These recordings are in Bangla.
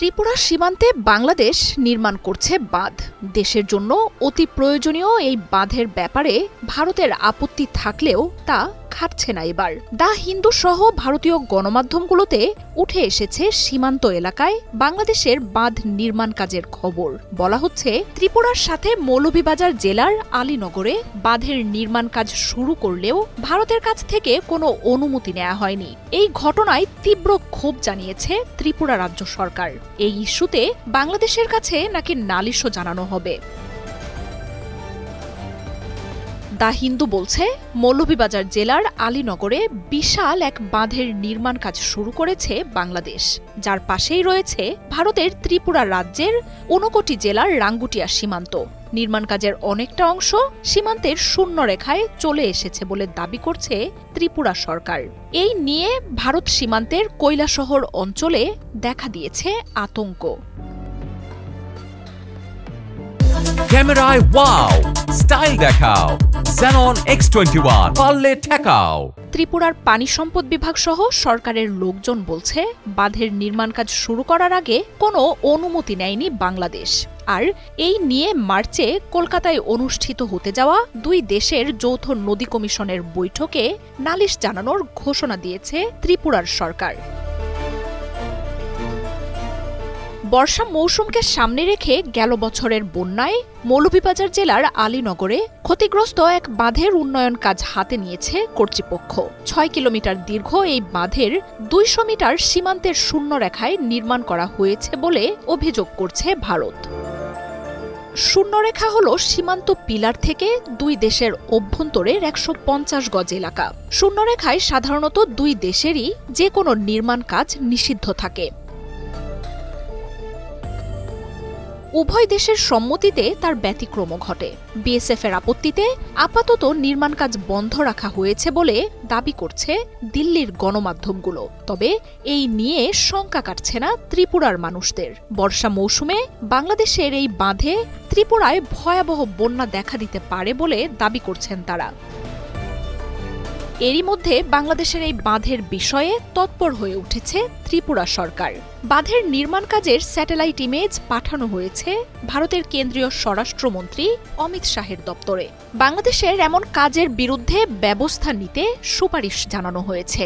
ত্রিপুরা সীমান্তে বাংলাদেশ নির্মাণ করছে বাঁধ। দেশের জন্য অতি প্রয়োজনীয় এই বাঁধের ব্যাপারে ভারতের আপত্তি থাকলেও তা খাটছে না এবার। দ্য হিন্দু সহ ভারতীয় গণমাধ্যমগুলোতে উঠে এসেছে সীমান্ত এলাকায় বাংলাদেশের বাঁধ নির্মাণ কাজের খবর। বলা হচ্ছে, ত্রিপুরার সাথে মৌলভীবাজার জেলার আলীনগরে বাঁধের নির্মাণ কাজ শুরু করলেও ভারতের কাছ থেকে কোনো অনুমতি নেওয়া হয়নি। এই ঘটনায় তীব্র ক্ষোভ জানিয়েছে ত্রিপুরা রাজ্য সরকার। এই ইস্যুতে বাংলাদেশের কাছে নাকি নালিশও জানানো হবে। দ্য হিন্দু বলছে, মৌলভীবাজার জেলার আলীনগরে বিশাল এক বাঁধের নির্মাণ কাজ শুরু করেছে বাংলাদেশ, যার পাশেই রয়েছে ভারতের ত্রিপুরা রাজ্যের ঊনকোটি জেলার রাঙ্গুটিয়া সীমান্ত। নির্মাণ কাজের অনেকটা অংশ সীমান্তের শূন্য রেখায় চলে এসেছে বলে দাবি করছে ত্রিপুরা সরকার। এই নিয়ে ভারত সীমান্তের কৈলাসহর অঞ্চলে দেখা দিয়েছে আতঙ্ক। ক্যামেরায় ওয়াও, স্টাইল দেখাও, Xenon X21 পারলে ঠেকাও। ত্রিপুরার পানি সম্পদ বিভাগ সহ সরকারের লোকজন বলছে, বাঁধের নির্মাণ কাজ শুরু করার আগে কোনো অনুমতি নেয়নি বাংলাদেশ। আর এই নিয়ে মার্চে কলকাতায় অনুষ্ঠিত হতে যাওয়া দুই দেশের যৌথ নদী কমিশনের বৈঠকে নালিশ জানানোর ঘোষণা দিয়েছে ত্রিপুরার সরকার। বর্ষা মৌসুমকে সামনে রেখে গেল বছরের বন্যায় মৌলভীবাজার জেলার আলীনগরে ক্ষতিগ্রস্ত এক বাঁধের উন্নয়ন কাজ হাতে নিয়েছে কর্তৃপক্ষ। ৬ কিলোমিটার দীর্ঘ এই বাঁধের ২০০ মিটার সীমান্তের শূন্য রেখায় নির্মাণ করা হয়েছে বলে অভিযোগ করছে ভারত। শূন্যরেখা হল সীমান্ত পিলার থেকে দুই দেশের অভ্যন্তরের ১৫০ গজ এলাকা। শূন্যরেখায় সাধারণত দুই দেশেরই যে কোনো নির্মাণ কাজ নিষিদ্ধ থাকে। উভয় দেশের সম্মতিতে তার ব্যতিক্রমও ঘটে। বিএসএফ এর আপত্তিতে আপাতত নির্মাণ কাজ বন্ধ রাখা হয়েছে বলে দাবি করছে দিল্লির গণমাধ্যমগুলো। তবে এই নিয়ে শঙ্কা কাটছে না ত্রিপুরার মানুষদের। বর্ষা মৌসুমে বাংলাদেশের এই বাঁধে ত্রিপুরায় ভয়াবহ বন্যা দেখা দিতে পারে বলে দাবি করছেন তারা। এরই মধ্যে বাংলাদেশের এই বাঁধের বিষয়ে তৎপর হয়ে উঠেছে ত্রিপুরা সরকার। বাঁধের নির্মাণ কাজের স্যাটেলাইট ইমেজ পাঠানো হয়েছে ভারতের কেন্দ্রীয় স্বরাষ্ট্রমন্ত্রী অমিত শাহের দপ্তরে। বাংলাদেশের এমন কাজের বিরুদ্ধে ব্যবস্থা নিতে সুপারিশ জানানো হয়েছে।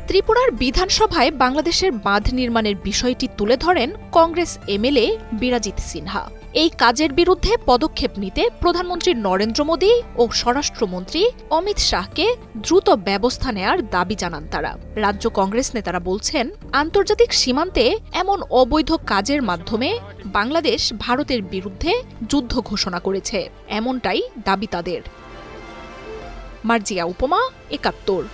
ত্রিপুরার বিধানসভায় বাংলাদেশের বাঁধ নির্মাণের বিষয়টি তুলে ধরেন কংগ্রেস এমএলএ বিরাজিত সিনহা। এই কাজের বিরুদ্ধে পদক্ষেপ নিতে প্রধানমন্ত্রী নরেন্দ্র মোদী ও স্বরাষ্ট্রমন্ত্রী অমিত শাহকে দ্রুত ব্যবস্থা নেয়ার দাবি জানান তারা। রাজ্য কংগ্রেস নেতারা বলছেন, আন্তর্জাতিক সীমান্তে এমন অবৈধ কাজের মাধ্যমে বাংলাদেশ ভারতের বিরুদ্ধে যুদ্ধ ঘোষণা করেছে, এমনটাই দাবি তাদের। মার্জিয়া উপমা, ৭১।